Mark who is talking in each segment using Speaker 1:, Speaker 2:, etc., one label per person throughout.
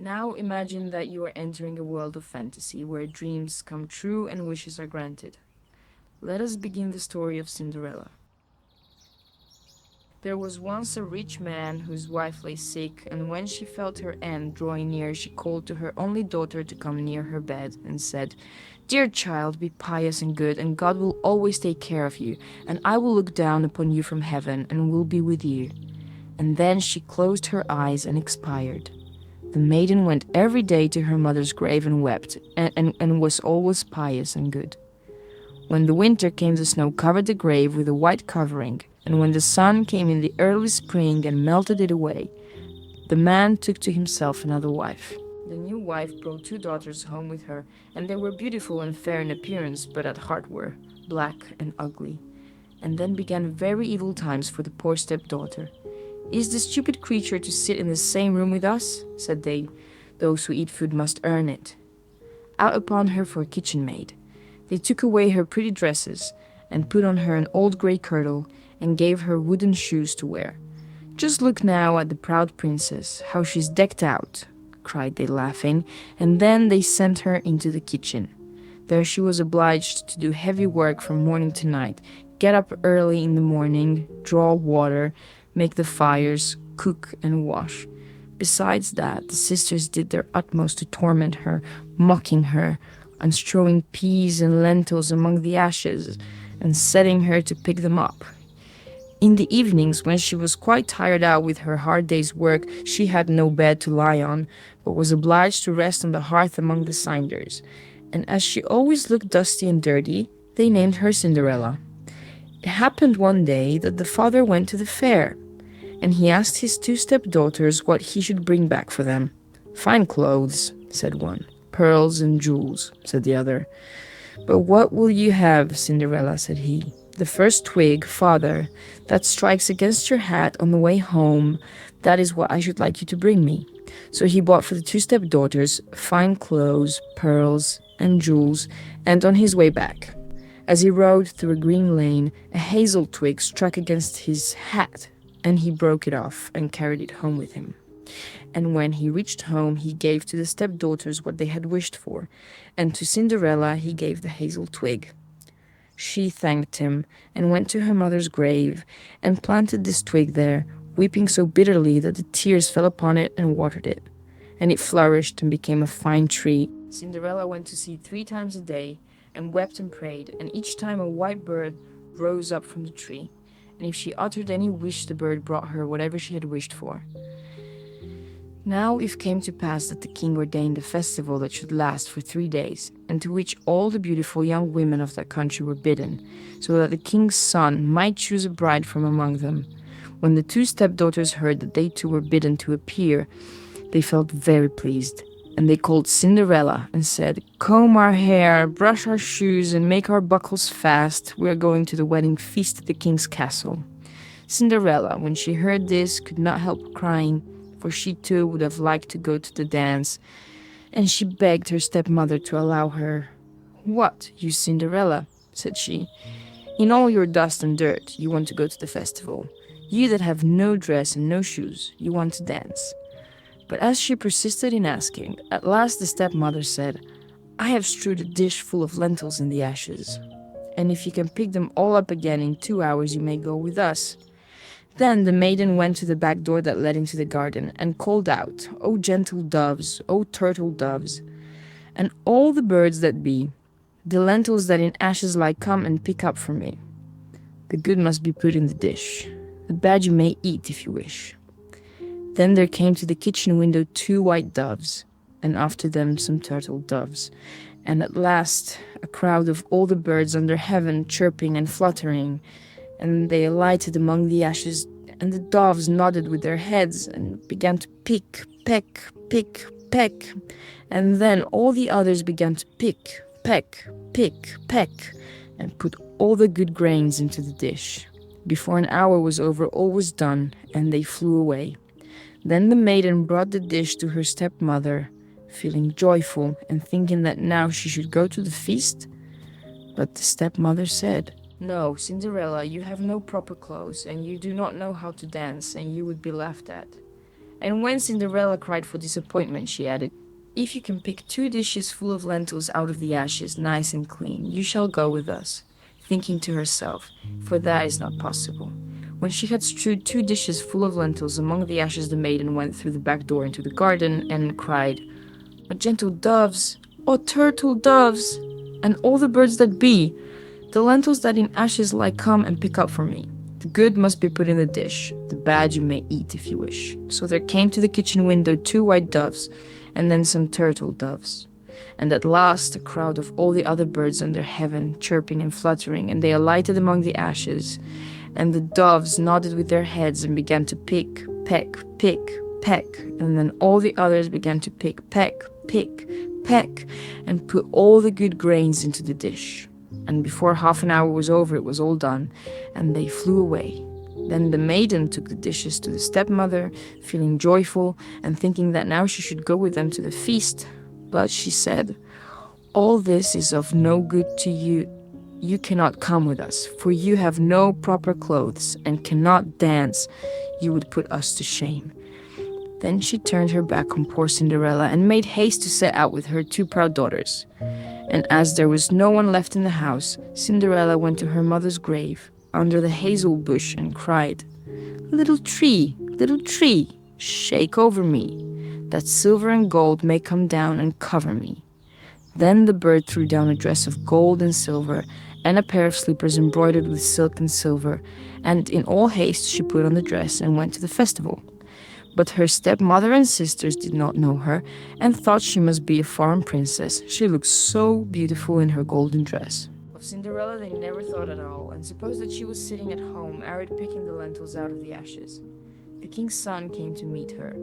Speaker 1: Now imagine that you are entering a world of fantasy where dreams come true and wishes are granted. Let us begin the story of Cinderella. There was once a rich man whose wife lay sick, and when she felt her end drawing near, she called to her only daughter to come near her bed and said, "Dear child, be pious and good, and God will always take care of you, and I will look down upon you from heaven and will be with you." And then she closed her eyes and expired. The maiden went every day to her mother's grave and wept, and was always pious and good. When the winter came, the snow covered the grave with a white covering, and when the sun came in the early spring and melted it away, the man took to himself another wife. The new wife brought two daughters home with her, and they were beautiful and fair in appearance, but at heart were black and ugly. And then began very evil times for the poor stepdaughter. "Is the stupid creature to sit in the same room with us?" said they. "Those who eat food must earn it." Out upon her for a kitchen maid. They took away her pretty dresses, and put on her an old grey kirtle, and gave her wooden shoes to wear. "Just look now at the proud princess, how she's decked out," cried they, laughing, and then they sent her into the kitchen. There she was obliged to do heavy work from morning to night, get up early in the morning, draw water, make the fires, cook and wash. Besides that, the sisters did their utmost to torment her, mocking her, and strewing peas and lentils among the ashes, and setting her to pick them up. In the evenings, when she was quite tired out with her hard day's work, she had no bed to lie on, but was obliged to rest on the hearth among the cinders. And as she always looked dusty and dirty, they named her Cinderella. It happened one day that the father went to the fair, and he asked his two stepdaughters what he should bring back for them. "Fine clothes," said one. "Pearls and jewels," said the other. "But what will you have, Cinderella?" said he. "The first twig, father, that strikes against your hat on the way home, that is what I should like you to bring me." So he bought for the two stepdaughters fine clothes, pearls, and jewels, and on his way back, as he rode through a green lane, a hazel twig struck against his hat, and he broke it off and carried it home with him. And when he reached home, he gave to the stepdaughters what they had wished for, and to Cinderella he gave the hazel twig. She thanked him, and went to her mother's grave, and planted this twig there, weeping so bitterly that the tears fell upon it and watered it. And it flourished and became a fine tree. Cinderella went to see 3 times a day, and wept and prayed, and each time a white bird rose up from the tree. And if she uttered any wish, the bird brought her whatever she had wished for. Now it came to pass that the king ordained a festival that should last for 3 days, and to which all the beautiful young women of that country were bidden, so that the king's son might choose a bride from among them. When the two stepdaughters heard that they too were bidden to appear, they felt very pleased, and they called Cinderella and said, "Comb our hair, brush our shoes, and make our buckles fast. We are going to the wedding feast at the king's castle." Cinderella, when she heard this, could not help crying, for she too would have liked to go to the dance, and she begged her stepmother to allow her. "What, you Cinderella," said she, "in all your dust and dirt, you want to go to the festival? You that have no dress and no shoes, you want to dance?" But as she persisted in asking, at last the stepmother said, "I have strewed a dish full of lentils in the ashes, and if you can pick them all up again in 2 hours, you may go with us." Then the maiden went to the back door that led into the garden, and called out, "O gentle doves, O turtle doves, and all the birds that be, the lentils that in ashes lie, come and pick up for me. The good must be put in the dish, the bad you may eat if you wish." Then there came to the kitchen window 2 white doves, and after them some turtle doves, and at last a crowd of all the birds under heaven, chirping and fluttering. And they alighted among the ashes, and the doves nodded with their heads and began to pick, peck, pick, peck. And then all the others began to pick, peck, and put all the good grains into the dish. Before an hour was over, all was done, and they flew away. Then the maiden brought the dish to her stepmother, feeling joyful and thinking that now she should go to the feast. But the stepmother said, "No, Cinderella, you have no proper clothes, and you do not know how to dance, and you would be laughed at. And when Cinderella cried for disappointment, she added, "If you can pick 2 dishes full of lentils out of the ashes, nice and clean, you shall go with us," thinking to herself, "For that is not possible." When she had strewed 2 dishes full of lentils among the ashes, the maiden went through the back door into the garden and cried, "O gentle doves, O turtle doves, and all the birds that be, the lentils that in ashes lie come and pick up for me. The good must be put in the dish, the bad you may eat if you wish." So there came to the kitchen window 2 white doves, and then some turtle doves. And at last a crowd of all the other birds under heaven, chirping and fluttering, and they alighted among the ashes. And the doves nodded with their heads and began to pick, peck, pick, peck. And then all the others began to pick, peck, pick, peck, and put all the good grains into the dish. And before half an hour was over, it was all done, and they flew away. Then the maiden took the dishes to the stepmother, feeling joyful and thinking that now she should go with them to the feast. But she said, "All this is of no good to you. You cannot come with us, for you have no proper clothes and cannot dance. You would put us to shame." Then she turned her back on poor Cinderella and made haste to set out with her 2 proud daughters. And as there was no one left in the house, Cinderella went to her mother's grave under the hazel bush and cried, little tree, shake over me, that silver and gold may come down and cover me." Then the bird threw down a dress of gold and silver, and a pair of slippers embroidered with silk and silver, and in all haste she put on the dress and went to the festival. But her stepmother and sisters did not know her, and thought she must be a foreign princess. She looked so beautiful in her golden dress. Of Cinderella they never thought at all, and supposed that she was sitting at home, arid picking the lentils out of the ashes. The king's son came to meet her,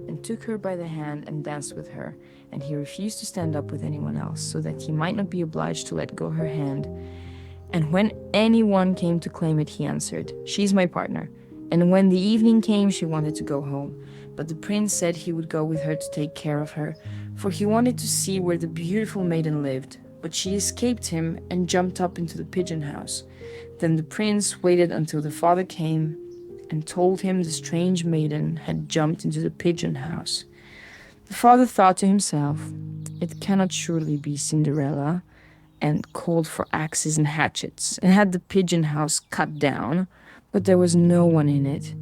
Speaker 1: and took her by the hand and danced with her, and he refused to stand up with anyone else, so that he might not be obliged to let go her hand. And when anyone came to claim it, he answered, "She's my partner." And when the evening came, she wanted to go home, but the prince said he would go with her to take care of her, for he wanted to see where the beautiful maiden lived. But she escaped him and jumped up into the pigeon house. Then the prince waited until the father came and told him the strange maiden had jumped into the pigeon house. The father thought to himself, "It cannot surely be Cinderella," and called for axes and hatchets, and had the pigeon house cut down, but there was no one in it.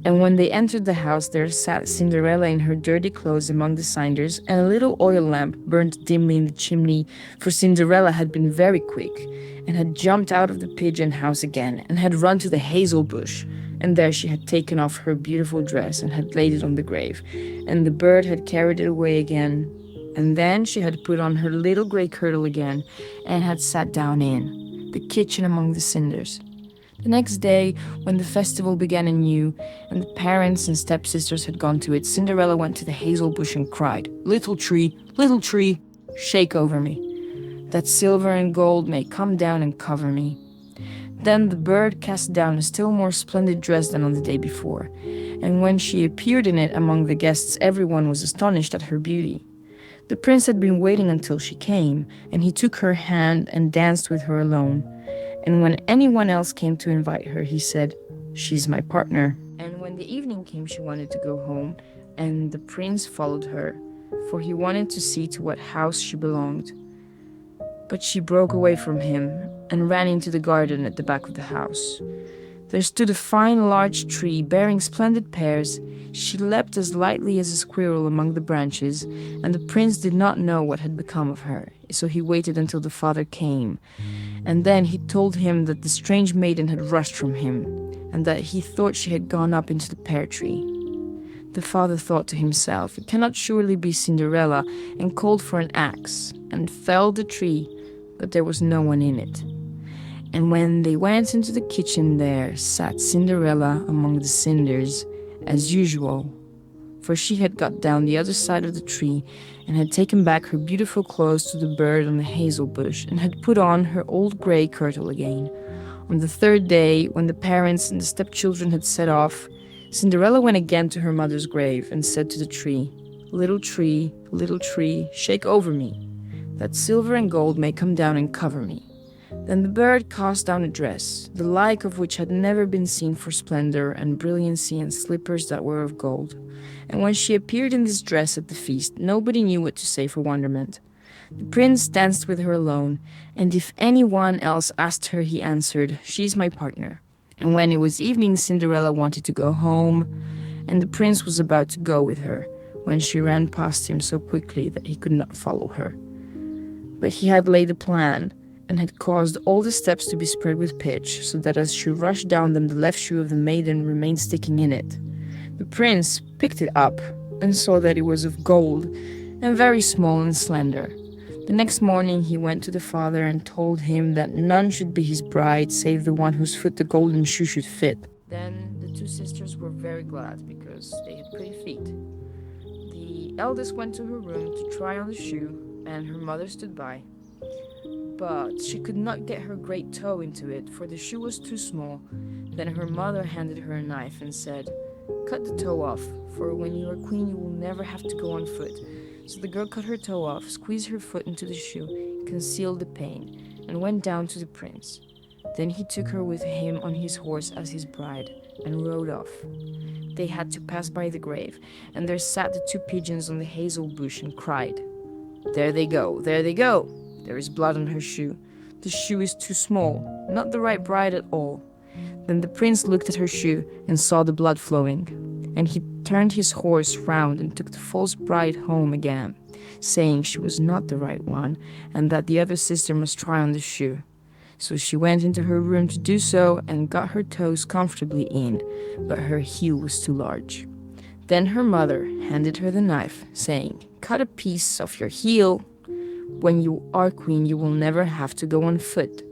Speaker 1: And when they entered the house, there sat Cinderella in her dirty clothes among the cinders, and a little oil lamp burned dimly in the chimney, for Cinderella had been very quick, and had jumped out of the pigeon house again, and had run to the hazel bush, and there she had taken off her beautiful dress, and had laid it on the grave, and the bird had carried it away again. And then she had put on her little grey kirtle again, and had sat down in the kitchen among the cinders. The next day, when the festival began anew, and the parents and stepsisters had gone to it, Cinderella went to the hazel bush and cried, little tree, shake over me, that silver and gold may come down and cover me." Then the bird cast down a still more splendid dress than on the day before, and when she appeared in it among the guests, everyone was astonished at her beauty. The prince had been waiting until she came, and he took her hand and danced with her alone. And when anyone else came to invite her, he said, "She's my partner." And when the evening came, she wanted to go home, and the prince followed her, for he wanted to see to what house she belonged. But she broke away from him and ran into the garden at the back of the house. There stood a fine large tree bearing splendid pears. She leapt as lightly as a squirrel among the branches, and the prince did not know what had become of her, so he waited until the father came. And then he told him that the strange maiden had rushed from him, and that he thought she had gone up into the pear tree. The father thought to himself, "It cannot surely be Cinderella," and called for an axe, and felled the tree, but there was no one in it. And when they went into the kitchen, there sat Cinderella among the cinders, as usual, for she had got down the other side of the tree, and had taken back her beautiful clothes to the bird on the hazel bush, and had put on her old grey kirtle again. On the third day, when the parents and the stepchildren had set off, Cinderella went again to her mother's grave, and said to the tree, little tree, shake over me, that silver and gold may come down and cover me." Then the bird cast down a dress, the like of which had never been seen for splendor and brilliancy, and slippers that were of gold. And when she appeared in this dress at the feast, nobody knew what to say for wonderment. The prince danced with her alone, and if anyone else asked her, he answered, "She's my partner." And when it was evening, Cinderella wanted to go home, and the prince was about to go with her, when she ran past him so quickly that he could not follow her. But he had laid a plan, and had caused all the steps to be spread with pitch, so that as she rushed down them, the left shoe of the maiden remained sticking in it. The prince picked it up, and saw that it was of gold, and very small and slender. The next morning he went to the father and told him that none should be his bride save the one whose foot the golden shoe should fit. Then the two sisters were very glad, because they had pretty feet. The eldest went to her room to try on the shoe, and her mother stood by. But she could not get her great toe into it, for the shoe was too small. Then her mother handed her a knife and said, "Cut the toe off, for when you are queen you will never have to go on foot." So the girl cut her toe off, squeezed her foot into the shoe, concealed the pain, and went down to the prince. Then he took her with him on his horse as his bride, and rode off. They had to pass by the grave, and there sat the two pigeons on the hazel bush and cried, "There they go, there they go! There is blood on her shoe. The shoe is too small, not the right bride at all." Then the prince looked at her shoe and saw the blood flowing, and he turned his horse round and took the false bride home again, saying she was not the right one, and that the other sister must try on the shoe. So she went into her room to do so, and got her toes comfortably in, but her heel was too large. Then her mother handed her the knife, saying, "Cut a piece off your heel. When you are queen, you will never have to go on foot."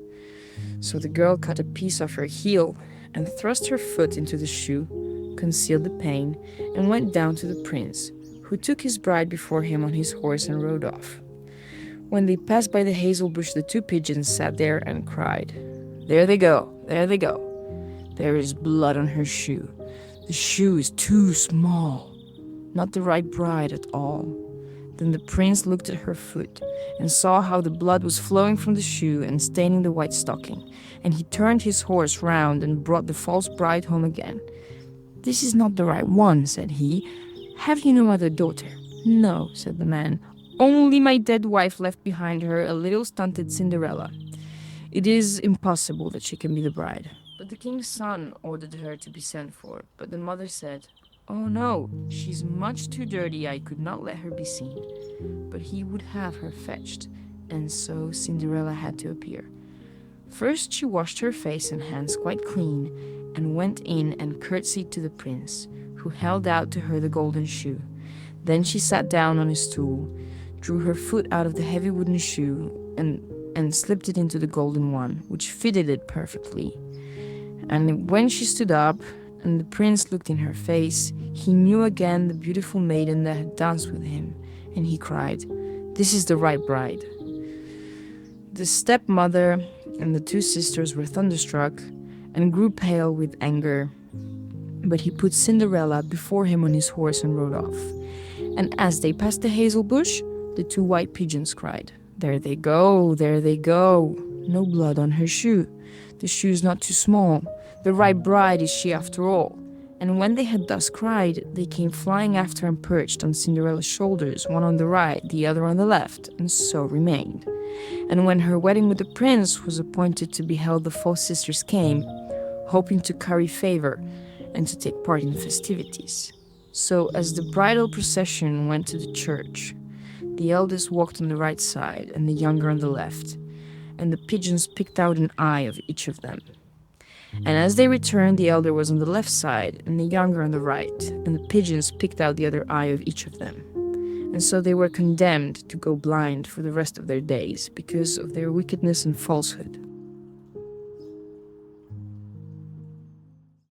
Speaker 1: So the girl cut a piece off her heel, and thrust her foot into the shoe, concealed the pain, and went down to the prince, who took his bride before him on his horse and rode off. When they passed by the hazel bush, the two pigeons sat there and cried, "There they go, there they go! There is blood on her shoe. The shoe is too small, not the right bride at all." Then the prince looked at her foot, and saw how the blood was flowing from the shoe and staining the white stocking, and he turned his horse round and brought the false bride home again. "This is not the right one," said he. "Have you no other daughter?" "No," said the man, "only my dead wife left behind her, a little stunted Cinderella. It is impossible that she can be the bride." But the king's son ordered her to be sent for, but the mother said, "Oh no, she's much too dirty, I could not let her be seen." But he would have her fetched, and so Cinderella had to appear. First she washed her face and hands quite clean, and went in and curtsied to the prince, who held out to her the golden shoe. Then she sat down on a stool, drew her foot out of the heavy wooden shoe, and slipped it into the golden one, which fitted it perfectly. And when she stood up, and the prince looked in her face, he knew again the beautiful maiden that had danced with him, and he cried, "This is the right bride." The stepmother and the two sisters were thunderstruck, and grew pale with anger. But he put Cinderella before him on his horse and rode off. And as they passed the hazel bush, the two white pigeons cried, "There they go, there they go! No blood on her shoe. The shoe's not too small. The right bride is she after all." And when they had thus cried, they came flying after and perched on Cinderella's shoulders, one on the right, the other on the left, and so remained. And when her wedding with the prince was appointed to be held, the false sisters came, hoping to curry favor and to take part in the festivities. So as the bridal procession went to the church, the eldest walked on the right side and the younger on the left, and the pigeons picked out an eye of each of them. And as they returned, the elder was on the left side and the younger on the right, and the pigeons picked out the other eye of each of them. And so they were condemned to go blind for the rest of their days because of their wickedness and falsehood.